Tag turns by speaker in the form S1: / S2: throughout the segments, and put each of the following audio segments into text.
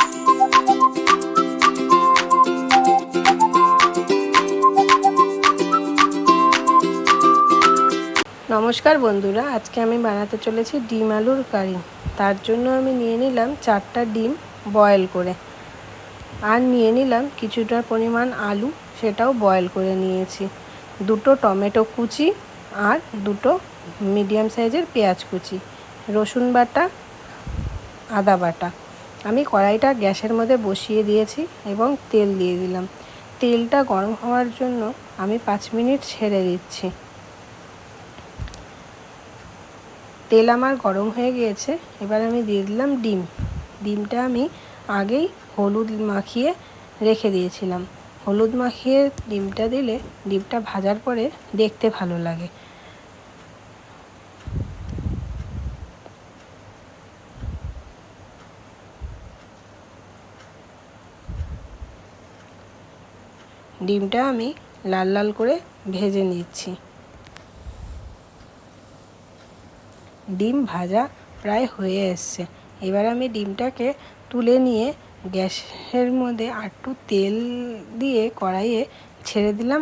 S1: নমস্কার বন্ধুরা, আজকে আমি বানাতে চলেছি ডিম আলুর কারি। তার জন্য আমি নিয়ে নিলাম 4টা ডিম বয়েল করে, আর নিয়ে নিলাম কিছুটা পরিমাণ আলু, সেটাও বয়েল করে নিয়েছি। 2টো টমেটো কুচি আর 2টো মিডিয়াম সাইজের পেঁয়াজ কুচি, রসুন বাটা, আদা বাটা। আমি কড়াইটা গ্যাসের মধ্যে বসিয়ে দিয়েছি এবং তেল দিয়ে দিলাম। তেলটা গরম হওয়ার জন্য আমি 5 মিনিট ছেড়ে দিচ্ছি। তেল আমার গরম হয়ে গিয়েছে, এবার আমি দিয়ে দিলাম ডিম। ডিমটা আমি আগেই হলুদ মাখিয়ে রেখে দিয়েছিলাম। হলুদ মাখিয়ে ডিমটা দিলে ডিমটা ভাজার পরে দেখতে ভালো লাগে। ডিমটা আমি লাল লাল করে ভেজে নিচ্ছি। ডিম ভাজা প্রায় হয়ে এসছে। এবার আমি ডিমটাকে তুলে নিয়ে গ্যাসের মধ্যে একটু তেল দিয়ে কড়াইয়ে ছেড়ে দিলাম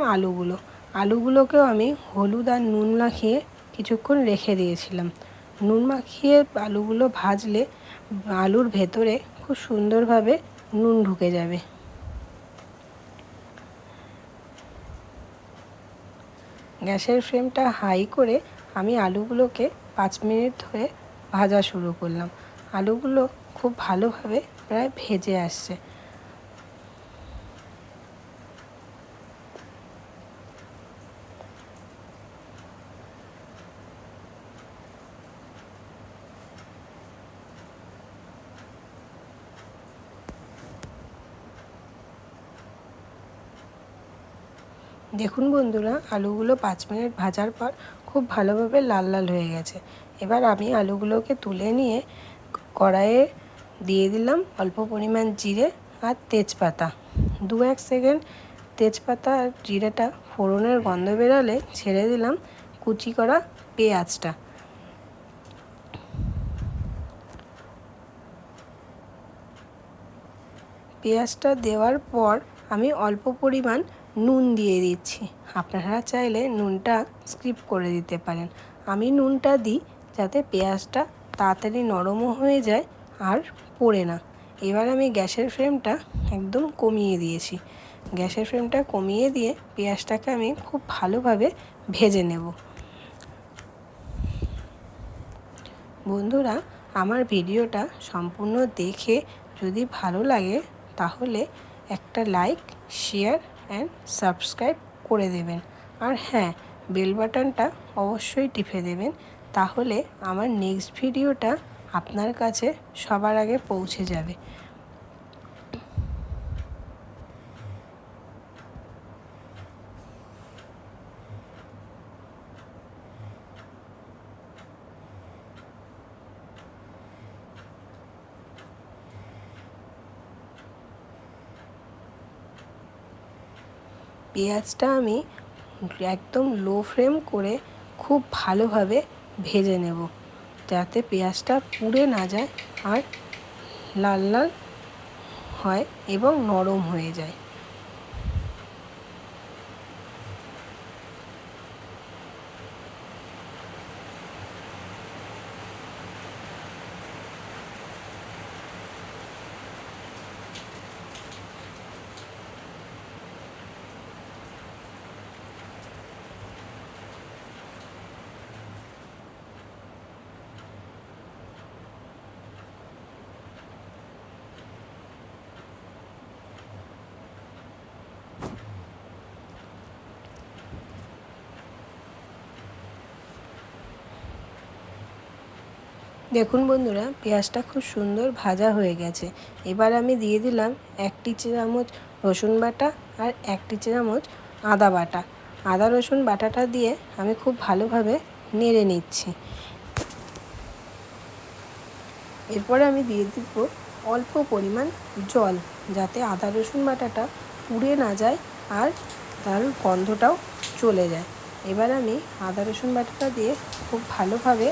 S1: আলুগুলোকেও আমি হলুদ আর নুন মাখিয়ে কিছুক্ষণ রেখে দিয়েছিলাম। নুন মাখিয়ে আলুগুলো ভাজলে আলুর ভেতরে খুব সুন্দরভাবে নুন ঢুকে যাবে। গ্যাসের ফ্লেমটা হাই করে আমি আলুগুলোকে 5 মিনিট ধরে ভাজা শুরু করলাম। আলুগুলো খুব ভালোভাবে প্রায় ভেজে আসছে। দেখুন বন্ধুরা, আলুগুলো 5 মিনিট ভাজার পর খুব ভালোভাবে লাল লাল হয়ে গেছে। এবার আমি আলুগুলোকে তুলে নিয়ে কড়াইয়ে দিয়ে দিলাম অল্প পরিমাণ জিরে আর তেজপাতা। 2-1 সেকেন্ড তেজপাতা আর জিরেটা ফোড়নের গন্ধ বেরালে ছেড়ে দিলাম কুচি করা পেঁয়াজটা। পেঁয়াজটা দেওয়ার পর আমি অল্প পরিমাণ নুন দিয়ে দিচ্ছি। আপনারা চাইলে নুনটা স্কিপ করে দিতে পারেন। আমি নুনটা দিই যাতে পেঁয়াজটা তাড়াতাড়ি নরমও হয়ে যায় আর পোড়ে না। এবার আমি গ্যাসের ফ্লেমটা একদম কমিয়ে দিয়েছি। গ্যাসের ফ্লেমটা কমিয়ে দিয়ে পেঁয়াজটাকে আমি খুব ভালোভাবে ভেজে নেব। বন্ধুরা, আমার ভিডিওটা সম্পূর্ণ দেখে যদি ভালো লাগে তাহলে একটা লাইক, শেয়ার অ্যান্ড সাবস্ক্রাইব করে দেবেন। আর হ্যাঁ, বেল বাটনটা অবশ্যই টিপে দেবেন, তাহলে আমার নেক্সট ভিডিওটা আপনার কাছে সবার আগে পৌঁছে যাবে। পেঁয়াজটা আমি একদম লো ফ্লেম করে খুব ভালোভাবে ভেজে নেব, যাতে পেঁয়াজটা পুড়ে না যায় আর লাল লাল হয় এবং নরম হয়ে যায়। দেখুন বন্ধুরা, পেঁয়াজটা খুব সুন্দর ভাজা হয়ে গেছে। এবার আমি দিয়ে দিলাম 1 চামচ রসুন বাটা আর 1 চামচ আদা বাটা। আদা রসুন বাটাটা দিয়ে আমি খুব ভালোভাবে নেড়ে নিচ্ছি। এরপরে আমি দিয়ে দিব অল্প পরিমাণ জল, যাতে আদা রসুন বাটাটা পুড়ে না যায় আর তার গন্ধটাও চলে যায়। এবার আমি আদা রসুন বাটাটা দিয়ে খুব ভালোভাবে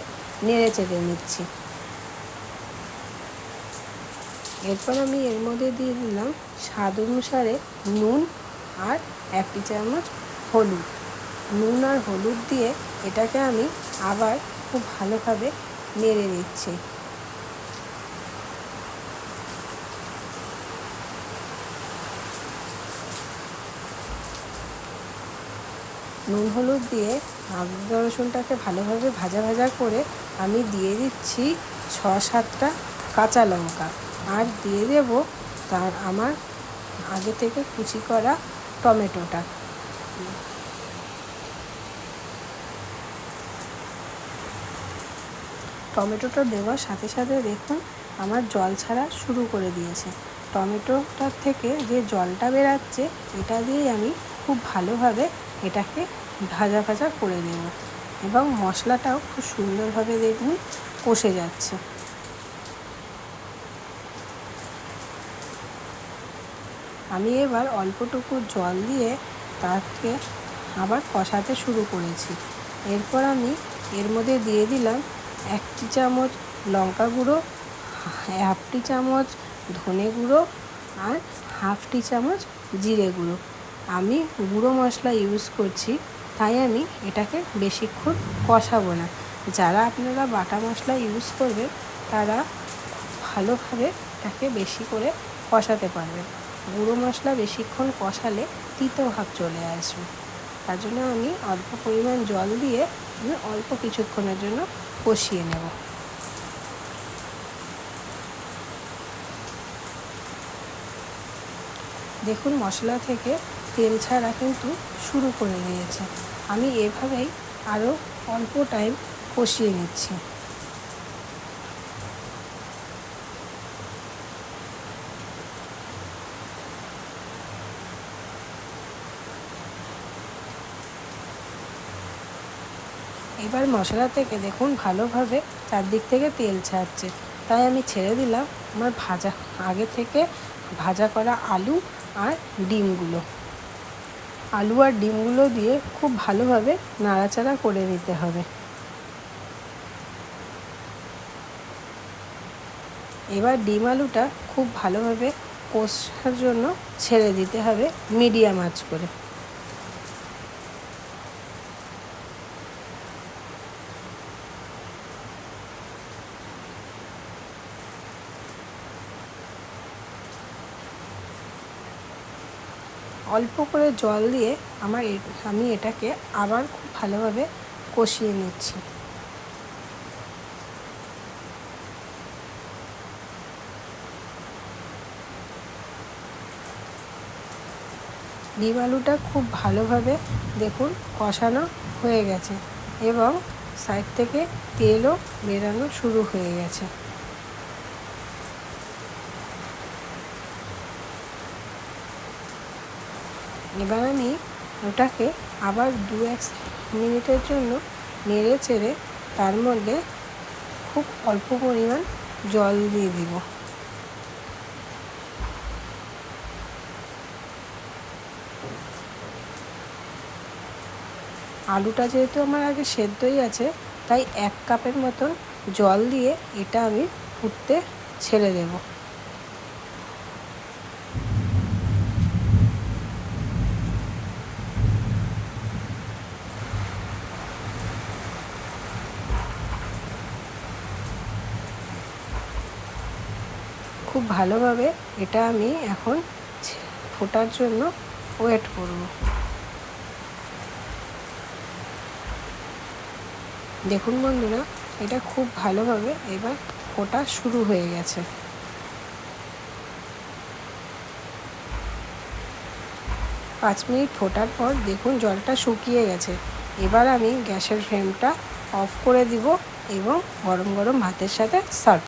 S1: নেড়ে চেড়ে নিচ্ছি। এরপর আমি এর মধ্যে দিয়ে দিলাম স্বাদ অনুসারে নুন আর 1 চামচ হলুদ। নুন আর হলুদ দিয়ে এটাকে আমি আবার খুব ভালোভাবে নেড়ে নিচ্ছি। নুন হলুদ দিয়ে আদা রসুনটাকে ভালোভাবে ভাজা করে আমি দিয়ে দিচ্ছি 6-7টা কাঁচা লঙ্কা, আর দিয়ে দেব তার আমার আগে থেকে কুচি করা টমেটোটা। টমেটোটা দেওয়ার সাথে সাথে দেখুন আমার জল ছাড়া শুরু করে দিয়েছে। টমেটোটার থেকে যে জলটা বেরাচ্ছে এটা দিয়েই আমি খুব ভালোভাবে এটাকে ভাজা করে নেব, এবং মশলাটাও খুব সুন্দরভাবে দেখুন কষে যাচ্ছে। আমি এবার অল্পটুকু জল দিয়ে তাকে আবার কষাতে শুরু করেছি। এরপর আমি এর মধ্যে দিয়ে দিলাম 1 চামচ লঙ্কা গুঁড়ো, 1/2 চামচ ধনে গুঁড়ো আর 1/2 চামচ জিরে গুঁড়ো। আমি গুঁড়ো মশলা ইউজ করছি, তাই আমি এটাকে বেশিক্ষণ কষাবো না। যারা আপনারা বাটা মশলা ইউজ করবে তারা ভালোভাবে এটাকে বেশি করে কষাতে পারবেন। গুঁড়ো মশলা বেশিক্ষণ কষালে তিতো ভাব চলে আসবে, তার জন্য আমি অল্প পরিমাণ জল দিয়ে আমি অল্প কিছুক্ষণের জন্য কষিয়ে নেব। দেখুন মশলা থেকে তেল ছাড়া কিন্তু শুরু করে দিয়েছে। আমি এভাবেই আরও অল্প টাইম কষিয়ে নিচ্ছি। এবার মশলা থেকে দেখুন ভালোভাবে চারদিক থেকে তেল ছাড়ছে, তাই আমি ছেড়ে দিলাম আমার আগে থেকে ভাজা করা আলু আর ডিমগুলো। আলু আর ডিমগুলো দিয়ে খুব ভালোভাবে নাড়াচাড়া করে নিতে হবে। এবার ডিম আলুটা খুব ভালোভাবে কষার জন্য ছেড়ে দিতে হবে মিডিয়াম আঁচ করে। অল্প করে জল দিয়ে আমি এটাকে আবার খুব ভালোভাবে কষিয়ে নিচ্ছি। ডিম আলুটা খুব ভালোভাবে দেখুন কষানো হয়ে গেছে, এবং সাইড থেকে তেলও বেরানো শুরু হয়ে গেছে। এবার আমি ওটাকে আবার 2-1 মিনিটের জন্য নেড়ে চেড়ে তার মধ্যে খুব অল্প পরিমাণ জল দিয়ে দিব। আলুটা যেহেতু আমার আগে সেদ্ধই আছে, তাই 1 কাপের মতন জল দিয়ে এটা আমি ফুটতে ছেড়ে দেব। খুব ভালোভাবে এটা আমি এখন ফোটার জন্য ওয়েট করব। দেখুন বন্ধুরা, এটা খুব ভালোভাবে এবার ফোটা শুরু হয়ে গেছে। 5 মিনিট ফোটার পর দেখুন জলটা শুকিয়ে গেছে। এবার আমি গ্যাসের ফ্লেমটা অফ করে দিব এবং গরম গরম ভাতের সাথে সার্ভ